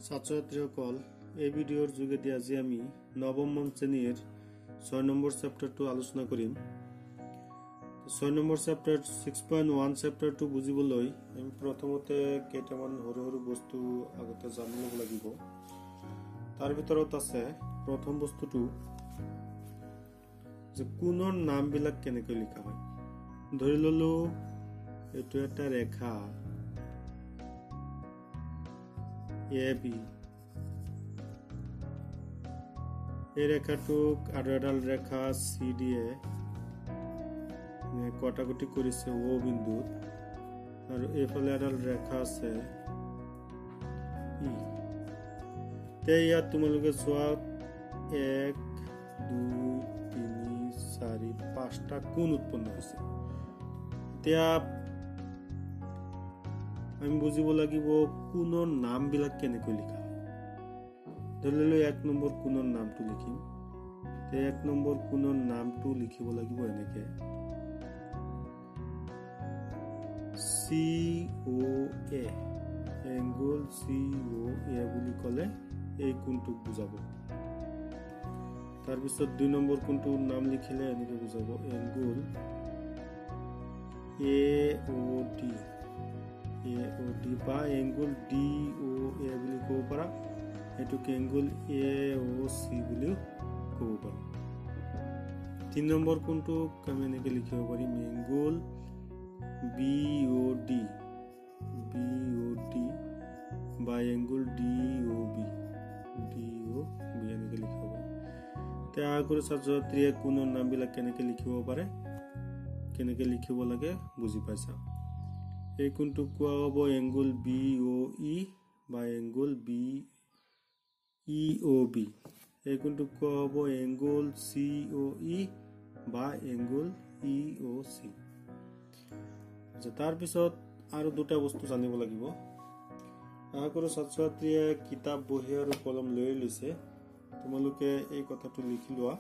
ছাত্ৰ-ছাত্ৰীসকল এই ভিডিঅ'ৰ যোগেদি আজি আমি নৱম শ্ৰেণীৰ 6 নম্বৰ চেপ্টাৰটো আলোচনা কৰিম। 6 নম্বৰ চেপ্টাৰ 6.1 চেপ্টাৰটো বুজিবলৈ আমি প্ৰথমতে কেইটামান সৰু সৰু বস্তু আগতে জানি ল'ব লাগিব। তাৰ ভিতৰত আছে প্ৰথম বস্তুটো যে কোণৰ নামবিলাক কেনেকৈ লিখা হয়। ধৰি ললো এইটো এটা ৰেখা AB, এই ৰেখাটোক আৰু এডাল ৰেখা CD কটাকটি কৰিছে O বিন্দুত, আৰু এইফালে এডাল ৰেখা আছে E। ইয়াত তোমালোকে চোৱা 1 2 3 4 5টা কোণ উৎপন্ন হৈছে। এতিয়া আমি বুজিব লাগিব কোণৰ নামবিলাক কেনেকৈ লিখা হয়। ধৰি ললো 1 নম্বৰ কোণৰ নামটো লিখিম। 1 নম্বৰ কোণৰ নামটো লিখিব লাগিব এনেকে COA, এংগল COA বুলি ক'লে এই কোণটোক বুজাব। তাৰপিছত 2 নম্বৰ কোণটোৰ নাম লিখিলে এনেকে বুজাব এংগল AOD বা এংগল DOA বুলি ক'ব পাৰা, এইটোক এংগল AOC বুলি ক'ব পাৰা। 3 নম্বৰ কোণটোক আমি এনেকে লিখিব পাৰিম এংগল BOD বা এংগল DOB এনেকে লিখিব পাৰিম। এতিয়া আগৰ ছাত্ৰ-ছাত্ৰীয়ে কোণৰ নামবিলাক কেনেকে লিখিব পাৰে, কেনেকে লিখিব লাগে বুজি পাইছা। এই কোণটোক কোৱা হ'ব এংগল BOE বা এংগল BEOB। এই কোণটোক কোৱা হ'ব এংগল COE বা এংগল EOC। তাৰপিছত আৰু দুটা বস্তু জানিব লাগিব। আগৰ ছাত্ৰ-ছাত্ৰীয়ে কিতাপ বহি আৰু কলম লৈ লৈছে, তোমালোকে এই কথাটো লিখি লোৱা,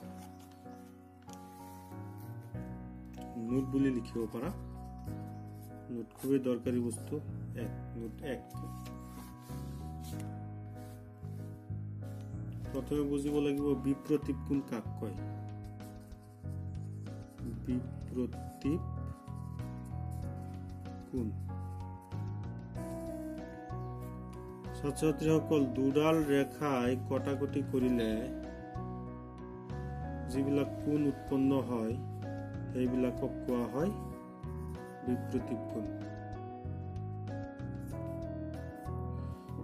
নোট বুলি লিখিব পাৰা। নোট খুবই দৰকাৰী বস্তু। নোট 1 প্ৰথমে বুজিব লাগিব বিপ্ৰতীপ কোণ কাক কয়। বিপ্ৰতীপ কোণ ছাত্ৰ-ছাত্ৰীসকল দুডাল ৰেখাই কটাকটি কৰিলে যিবিলাক কোণ উৎপন্ন হয় সেইবিলাকক কোৱা হয় বিপ্ৰতীপ কোণ।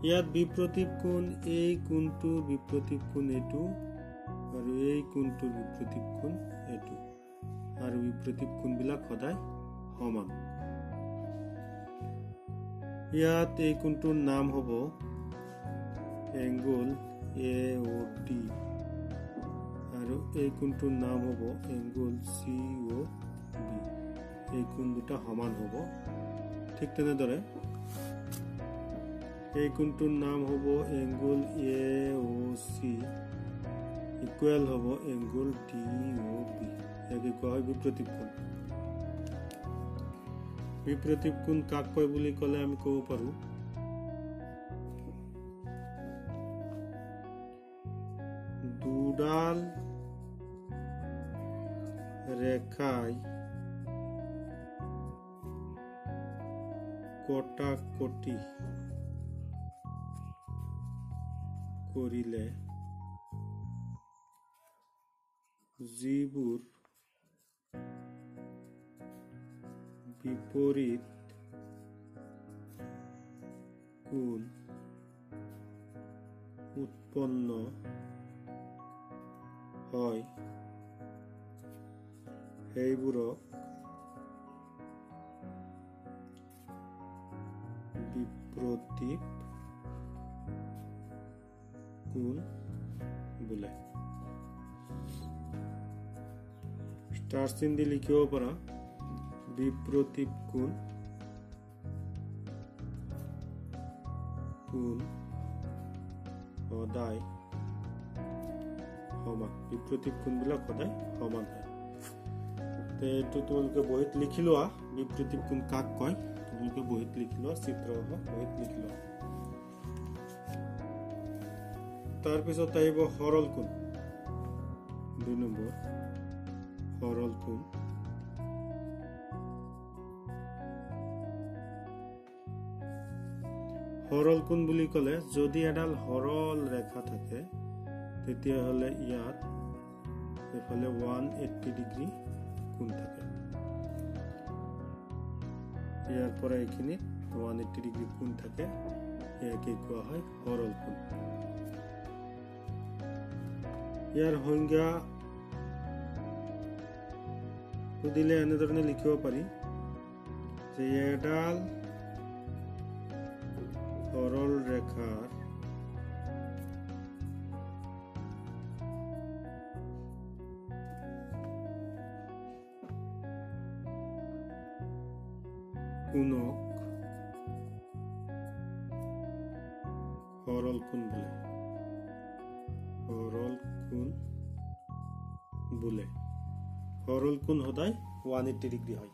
ইয়াত বিপ্ৰতীপ কোণ, এই কোণটোৰ বিপ্ৰতীপ কোণ এইটো, আৰু এই কোণটোৰ বিপ্ৰতীপ কোণ এইটো, আৰু বিপ্ৰতীপ কোণবিলাক সদায় সমান। ইয়াত এই কোণটোৰ নাম হ'ব এংগল AOD আৰু এই কোণটোৰ নাম হ'ব এংগল COB। এই কোণ দুটা সমান হ'ব। ঠিক তেনেদৰে এই কোণটোৰ নাম হ'ব এংগল AOC ইকুৱেল হ'ব এংগল DOB। ইয়াকে কোৱা হয় বিপ্ৰতীপ কোণ। বিপ্ৰতীপ কোণ কাক কয় বুলি ক'লে আমি ক'ব পাৰো দুডাল ৰেখাই কটাকটি কৰিলে যিবোৰ বিপৰীত কোণ উৎপন্ন হয় সেইবোৰক বিপ্ৰতীপ কোণ বোলে। ষ্টাৰ চিন দি লিখিব পাৰা বিপ্ৰতীপ কোণ সদায় সমান। বিপ্ৰতীপ কোণবিলাক সদায় সমান হয়। এইটো তোমালোকে বহিত লিখি লোৱা, বিপ্ৰতীপ কোণ কাক কয় তোমালোকে বহিত লিখি লোৱা, চিত্ৰ বহিত লিখি লোৱা। तार पिছত आहिब सरल कोण 2 নম্বৰ सरल कोण सरल कोण বুলি কলে যদি এডাল সৰল ৰেখা থাকে তেতিয়া হলে ইয়াত এফালে 180 ডিগ্ৰী কোণ থাকে ইয়াৰ পৰা এখিনি 180 ডিগ্ৰী কোণ থাকে ইয়াকে কোৱা হয় সৰল কোণ ইয়াৰ সংজ্ঞা দিলে এনেধৰণে লিখিব পাৰি যে এডাল সৰল ৰেখাৰ কোণক সৰল কোণ বোলে সৰল কোণ বোলে সৰল কোণ সদায় 180 ডিগ্ৰী হয়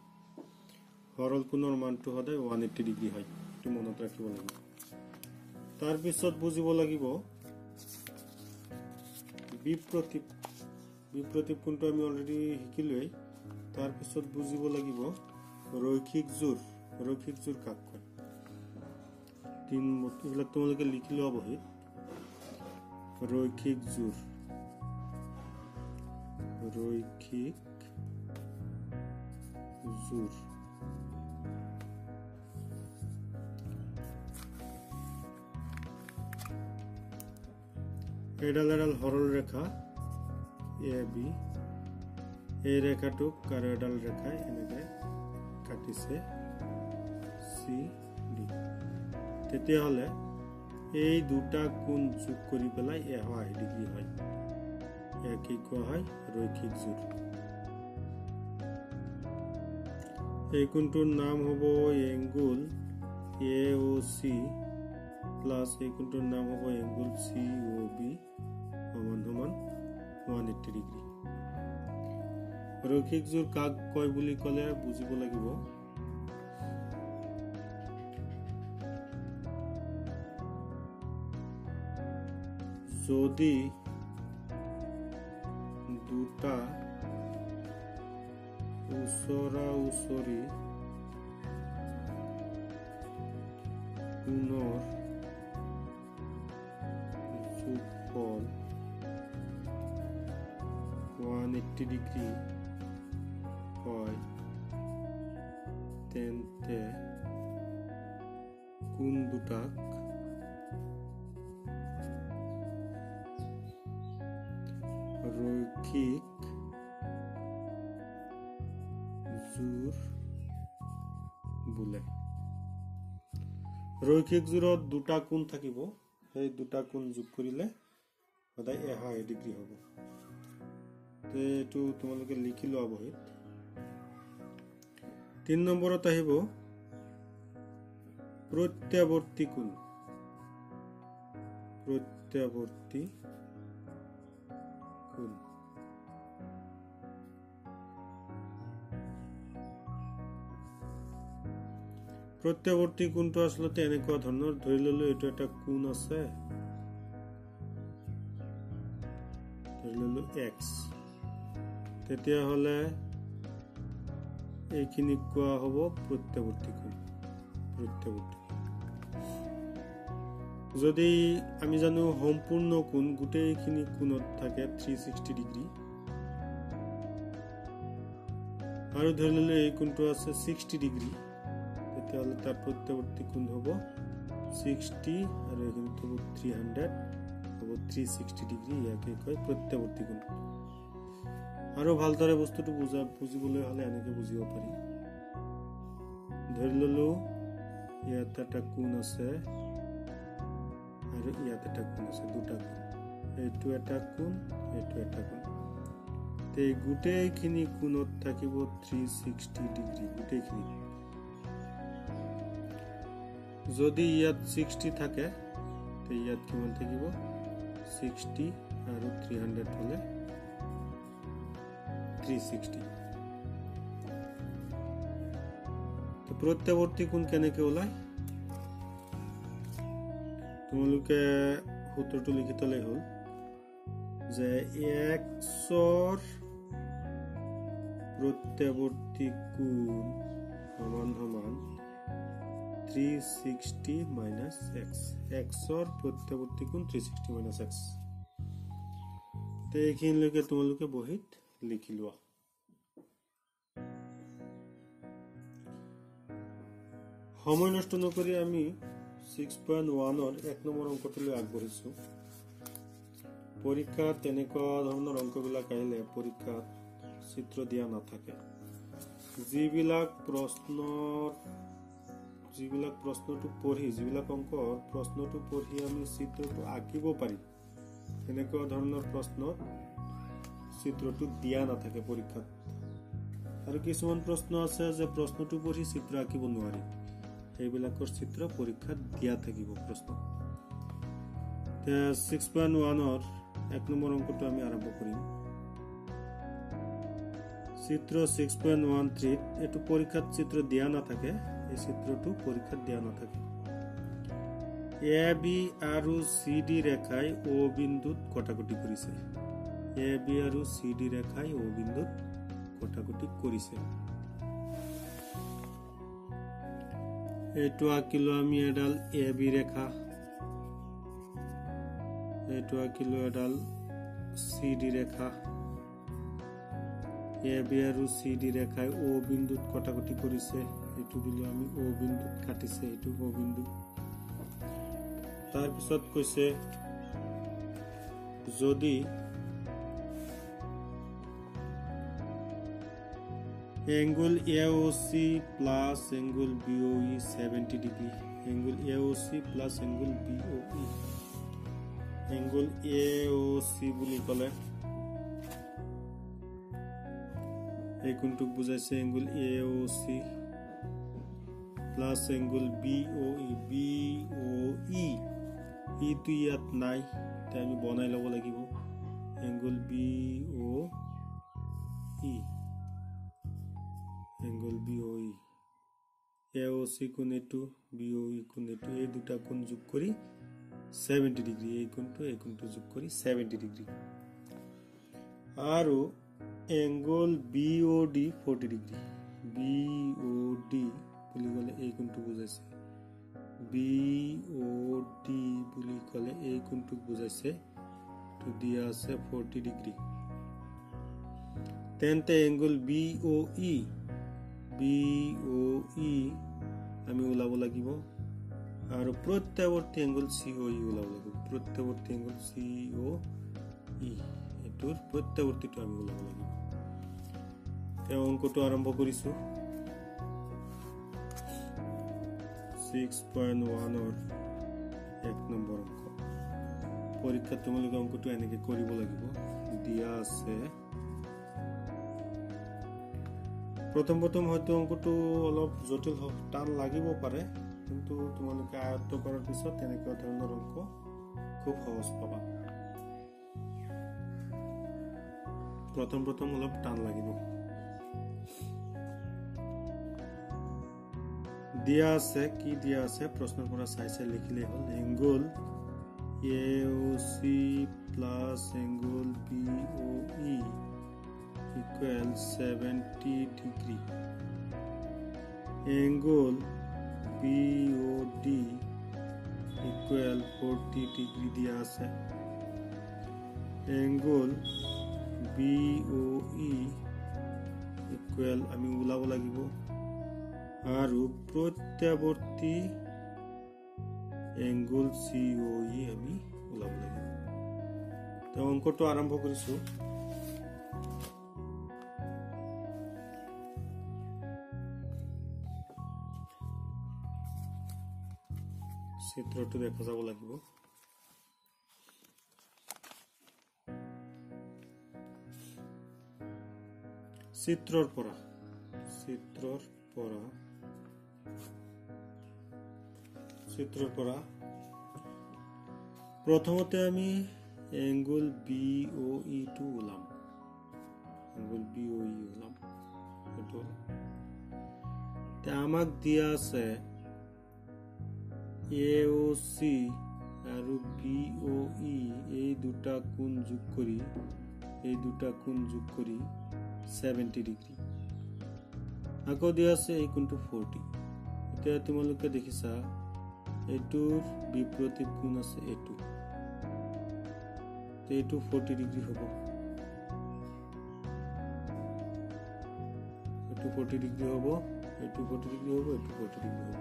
সৰল কোণৰ মানটো সদায় 180 ডিগ্ৰী হয় এটো মনত ৰাখিব লাগিব তাৰ পিছত বুজিব লাগিব বিপ্ৰতীপ কোণটো আমি অলৰেডি শিকিলোই তাৰ পিছত বুজিব লাগিব ৰৈখিক জোৰ কাক কয় তিন মতবিলাক তোমালোকে লিখি লোৱা বহিত ৰৈখিক জোৰ এডাল সৰল ৰেখা এ বি এই ৰেখাটোক আৰু এডাল ৰেখাই এনেকৈ কাটিছে সি ডি তেতিয়াহলে এই দুটা কোণ যোগ কৰি পেলাই 180 ডিগ্ৰী হয় ইয়াকে কোৱা হয় ৰৈখিক জোৰ এই কোণটোৰ নাম হ'ব এংগুল AOC প্লাস এই কোণটোৰ নাম হ'ব এংগুল COB সমান 180 ডিগ্ৰী ৰৈখিক জোৰ কাক কয় বুলি কলে বুজিব লাগিব যদি দুটা ওচৰা-ওচৰি কোণৰ যোগফল 180 ডিগ্ৰী হয় তেন্তে কোণ দুটাক ৰৈখিক জোৰ বোলে ৰৈখিক জোৰত দুটা কোণ থাকিব সেই দুটা কোণ যোগ কৰিলে সদায় 180 ডিগ্ৰী হ'ব এইটো তোমালোকে লিখি লোৱা বহিত 3 নম্বৰত আহিব প্ৰত্যাৱৰ্তী কোণ প্ৰত্যাৱৰ্তী কোণটো আসলতে এনেকুৱা ধৰণৰ ধৰি ললো এটো এটা কোণ আছে ধৰি ললো x তেতিয়া হলে এইখিনি কোৱা হ'ব প্ৰত্যাৱৰ্তী কোণ যদি আমি জানো সম্পূৰ্ণ কোণ গোটেইখিনি কোণত থাকে 360 ডিগ্ৰী আৰু ধৰি ললো এই কোণটো আছে 60 ডিগ্ৰী তেতিয়াহলে তাৰ প্ৰত্যাৱৰ্তী কোণ হ'ব 60 আৰু এইখিনিত হ'ব 300 হ'ব 360 ডিগ্ৰী ইয়াকে কয় প্ৰত্যাৱৰ্তী কোণ আৰু ভালদৰে বস্তুটো বুজিবলৈ হলে এনেকৈ বুজিব পাৰি ধৰি ললো ইয়াত এটা কোণ আছে আৰু ইয়াত এটা কোণ আছে দুটা কোণ এইটো এটা কোণ এই গোটেইখিনি কোণত থাকিব 360 ডিগ্ৰী গোটেইখিনি যদি ইয়াত 60 থাকে তে ইয়াত কিমান থাকিব 60 আৰু 300 হলে 360 তো প্ৰত্যাৱৰ্তী কোণ কেনেকৈ ওলায় তোমালোকে সূত্ৰটো লিখি থলে হ'ল যে xৰ প্ৰত্যৱৰ্তী কোণ সমান সমান 360 minus x xৰ প্ৰত্যৱৰ্তী কোণ 360 minus x তে এইখিনিলৈকে তোমালোকে বহিত লিখি লোৱা সময় নষ্ট নকৰি আমি 6.1 ৰ 1 নম্বৰ অংকটোলৈ আগবঢ়িছো পৰীক্ষাত তেনেকুৱা ধৰণৰ অংকবিলাক আহিলে পৰীক্ষাত চিত্ৰ দিয়া নাথাকে যিবিলাক প্ৰশ্নটো পঢ়ি যিবিলাক অংকৰ প্ৰশ্নটো পঢ়ি আমি চিত্ৰটো আঁকিব পাৰি তেনেকুৱা ধৰণৰ প্ৰশ্নত চিত্ৰটো দিয়া নাথাকে পৰীক্ষাত আৰু কিছুমান প্ৰশ্ন আছে যে প্ৰশ্নটো পঢ়ি চিত্ৰ আঁকিব নোৱাৰি এইবিলাকৰ চিত্ৰ পৰীক্ষাত দিয়া থাকিব প্ৰশ্ন 6.1 ৰ 1 নম্বৰ অংকটো আমি আৰম্ভ কৰিম চিত্ৰ 6.13 এটো পৰীক্ষাত চিত্ৰ দিয়া নাথাকে এই চিত্ৰটো পৰীক্ষাত দিয়া নাথাকে AB আৰু CD ৰেখাই O বিন্দুত কটাকটি কৰিছে AB আৰু CD ৰেখাই O বিন্দুত কটাকটি কৰিছে এইটো আঁকিলো আমি এডাল AB ৰেখা এইটো আঁকিলো এডাল CD ৰেখা AB আৰু CD ৰেখাই O বিন্দুত কটাকটি কৰিছে এইটো দিলো আমি O বিন্দুত কাটিছে এইটো O বিন্দু তাৰ পিছত কৈছে যদি angle AOC plus angle BOE 70 degree angle AOC plus angle BOE angle AOC বুলি কলে এই কোণটোক বুজাইছে angle AOC plus angle BOE BOE ইটো ইয়াত নাই তাই আমি বনাই লব লাগিব angle BOE angle BOE AOC কোণ এটো BOE কোণ এটো এই দুটা কোণ যোগ কৰি 70 ডিগ্ৰী এই কোণটো যোগ কৰি 70 ডিগ্ৰী আৰু angle BOD 40 ডিগ্ৰী BOD বুলি ক'লে এই কোণটো বুজাইছে BOD বুলি ক'লে এই কোণটো বুজাইছে তো দিয়া আছে 40 ডিগ্ৰী তেন্তে angle BOE আমি ওলাব লাগিব আৰু প্ৰত্যৱৰ্তী angle COE ওলাব লাগিব প্ৰত্যৱৰ্তী angle COE এটোৰ প্ৰত্যৱৰ্তীটো আমি ওলাব লাগিব এই অংকটো আৰম্ভ কৰিছো 6.1 ৰ 1 নম্বৰ অংক পৰীক্ষাত তোমালোকে অংকটো এনেকৈ কৰিব লাগিব দিয়া আছে প্ৰথম হয়তো অংকটো অলপ জটিল টান লাগিব পাৰে কিন্তু তোমালোকে আয়ত্ত কৰাৰ পিছত তেনেকুৱা ধৰণৰ অংক খুব সহজ পাবা প্ৰথম অলপ টান লাগিব দিয়া আছে কি দিয়া আছে প্ৰশ্নৰ পৰা চাই লিখিলে হ'ল angle AOC plus angle BOE equal 70 degree angle BOD equal 40 degree দিয়া আছে angle BOE equal আমি ওলাব লাগিব আৰু প্ৰত্যৱৰ্তী angle COE আমি ওলাব লাগিব তো অংকটো আৰম্ভ কৰিছো চিত্ৰটো দেখা যাব লাগিব চিত্ৰৰ পৰা প্ৰথমতে আমি angle BOE টো ওলাম এটো তে আমাক দিয়া আছে AOC আৰু BOE এই দুটা কোণ যোগ কৰি 70 ডিগ্ৰী আকৌ দিয়া আছে এই কোণটো 40 এতিয়া তোমালোকে দেখিছা এইটোৰ বিপৰীত কোণ আছে এইটো 40 ডিগ্ৰী হ'ব এইটো 40 ডিগ্ৰী হ'ব এইটো 40 ডিগ্ৰী হ'ব এইটো 40 ডিগ্ৰী হ'ব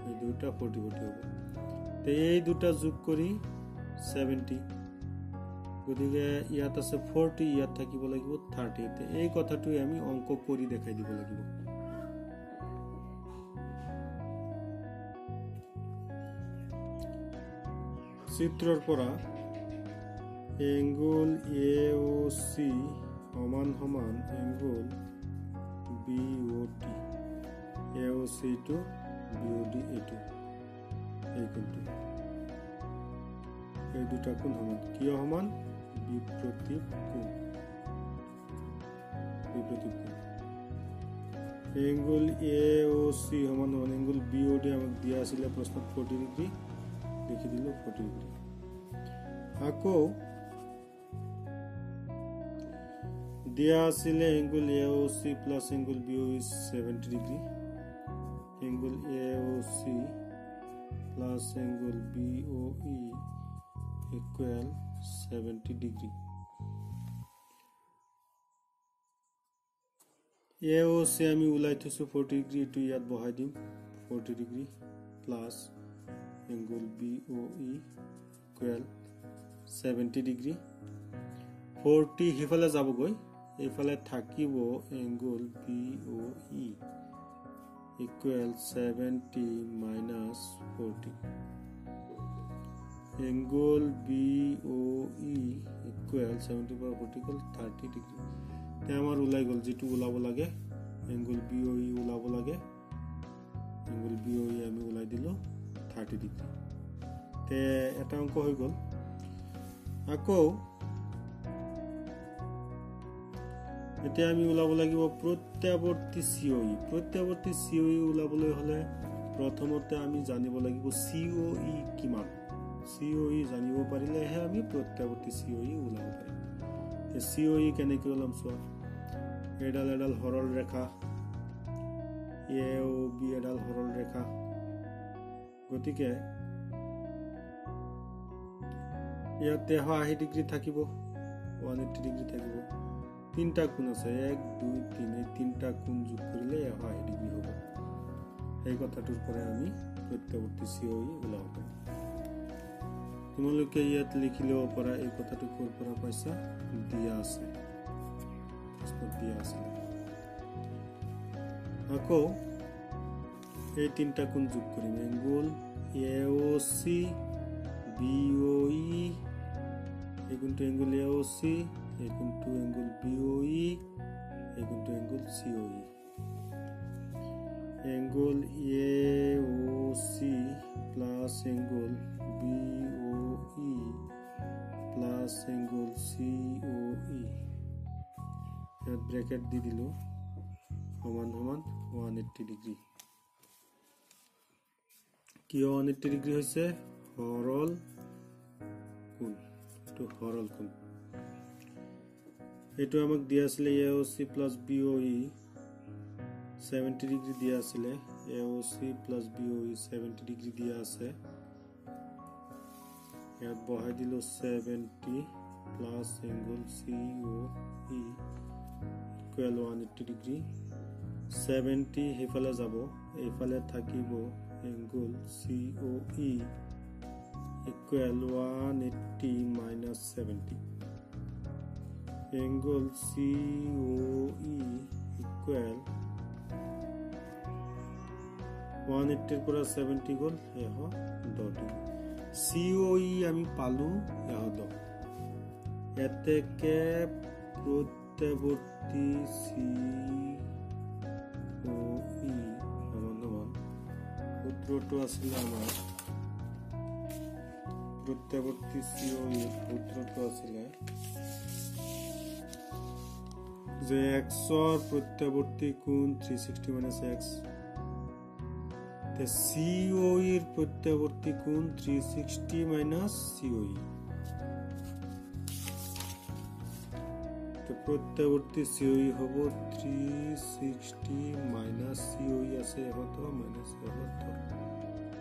এই দুটা 40 হ'ব তে এই দুটা যোগ কৰি 70 গতিকে ইয়াত আছে 40 ইয়াত থাকিব লাগিব 30 তে এই কথাটো আমি অংক কৰি দেখাই দিব লাগিব চিত্ৰৰ পৰা এংগল AOC সমান সমান angle BOD AOC to BOD এইটো এই কোণটো এই দুটা কোণ সমান কিয় সমান বিপৰীত কোণ এংগল AOC সমান সমান এংগল BOD আমাক দিয়া আছিল প্ৰশ্নত 40 ডিগ্ৰী লিখি দিলো 40 ডিগ্ৰী আকৌ দিয়া আছিল angle AOC plus angle BOE 70 degree angle AOC plus angle BOE equal 70 degree AOC আমি উলাই থৈছো 40 ডিগ্ৰী এটো ইয়াত বহাই দিম 40 degree plus angle BOE equal 70 degree 40 হিফালে যাবগৈ এইফালে থাকিব angle BOE equal 70 minus 40 angle BOE equal 70 by 40 equal 30 degree ते हमार उलाई गल जेटु उलाबो लागे एंगल BOE उलाबो लागे एंगल BOE আমি উলাই দিলো 30 ডিগ্ৰী তে এটা অংক হৈ গল আকৌ এতিয়া আমি উলাব লাগিব প্ৰত্যাৱৰ্তী COE উলাবলৈ হলে প্ৰথমতে আমি জানিব লাগিব COE কিমান COE জানিব পাৰিলেহে আমি প্ৰত্যাৱৰ্তী COE উলাব পাৰিম তে COE কেনেকৈ উলাম চোৱা এডাল সৰল ৰেখা AOB এডাল সৰল ৰেখা গতিকে ইয়াতে 80 ডিগ্ৰী থাকিব 180 ডিগ্ৰী থাকিব তিনটা কোণ আছে 1 2 3 এই তিনটা কোণ যোগ কৰিলে 80 ডিগ্ৰী হ'ব এই কথাটোৰ পৰা আমি প্ৰত্যাৱৰ্তী COE উলাব পাৰিম তোমালোকে ইয়াত লিখিলেও পৰা এই কথাটো কোৰ পৰা পাইছা দিয়া আছে আকৌ এই তিনটা কোণ যোগ কৰিম এংগল AOC BOE এই কোণটো এংগল AOC এই কোণটো এংগল BOE এই কোণটো angle COE angle AOC plus angle BOE plus angle COE ইয়াত ব্র্যাকেট দি দিলো সমান সমান 180 ডিগ্ৰী কি 180 ডিগ্ৰী হৈছে সৰল কোণ তো সৰল কোণ এটো আমাক দিয়া আছিল AOC প্লাস BOE 70 ডিগ্ৰী দিয়া আছিল AOC প্লাস BOE 70 ডিগ্ৰী দিয়া আছে ইয়াত বহাই দিলো 70 plus angle COE equal 180 degree 70 হেফালে যাব এইফালে থাকিব angle COE equal 180 minus 70 angle COE equal 180 পৰা 70 গল এহ 10 COE আমি পালু এহ 10 এতেকে প্ৰত্যৱৰ্তী COE সমান সূত্ৰটো আছিল আমাৰ প্ৰত্যৱৰ্তী COE সূত্ৰটো আছিল যে x ৰ প্ৰত্যৱৰ্তী কোণ 360 - x COE এর প্রত্যাবর্তী কোণ 360 মাইনাস COE। প্রত্যাবর্তী COE হব 360 মাইনাস COE আছে এহত মাইনাস এহত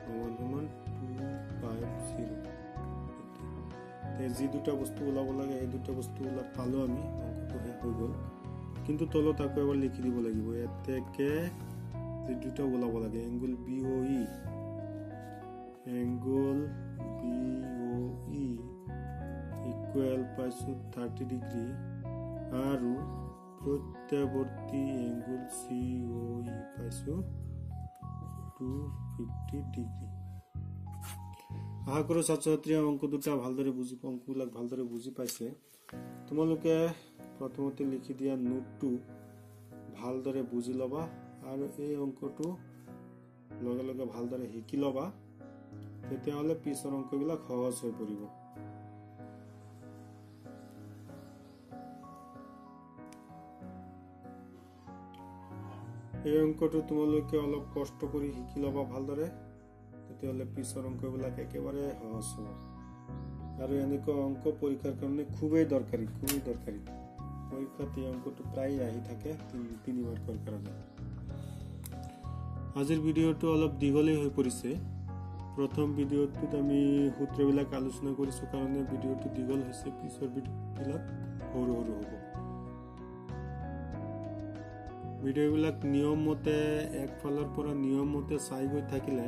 সমান 250। যি দুটা বস্তু ওলাব লাগে এই দুটা বস্তু পালো আমি, অঙ্কটো শেষ হৈ গ'ল। কিন্তু তলত আকৌ এবাৰ লিখি দিব লাগিব, ইয়াতে যি দুটা ওলাব লাগে এংগুল BOE ইকুৱেল পাইছো 30 ডিগ্ৰী আৰু প্ৰত্যাবৰ্তী এংগুল COE পাইছো 250 ডিগ্ৰী। আশা কৰো ছাত্ৰ ছাত্ৰীয়ে অংকবিলাক ভালদৰে বুজি পাইছে। তোমালোকে প্ৰথমতে লিখি দিয়া নোটটো ভালদৰে বুজি ল'বা আৰু এই অংকটো লগে লগে ভালদৰে শিকি ল'বা, তেতিয়াহ'লে পিছৰ অংকবিলাক সহজ হৈ পৰিব। এই অংকটো তোমালোকে অলপ কষ্ট কৰি শিকি ল'বা ভালদৰে, তেতিয়াহ'লে পিছৰ অংকবিলাক একেবাৰে সহজ হ'ব। আৰু এনেকুৱা অংক পৰীক্ষাৰ কাৰণে খুবেই দৰকাৰী। পৰীক্ষাত এই অংকটো প্ৰায় আহি থাকে 3 মাৰ্কৰ কাৰণে। আজিৰ ভিডিঅ'টো অলপ দীঘলেই হৈ পৰিছে। প্ৰথম ভিডিঅ'টোত আমি সূত্ৰবিলাক আলোচনা কৰিছোঁ কাৰণে ভিডিঅ'টো দীঘল হৈছে, পিছৰ ভিডিঅ'বিলাক সৰু হ'ব। ভিডিঅ'বিলাক নিয়মমতে একফালৰ পৰা নিয়মমতে চাই গৈ থাকিলে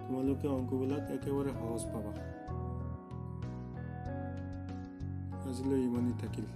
তোমালোকে অংকবিলাক একেবাৰে সহজ পাবা। আজিলৈ ইমানেই থাকিল।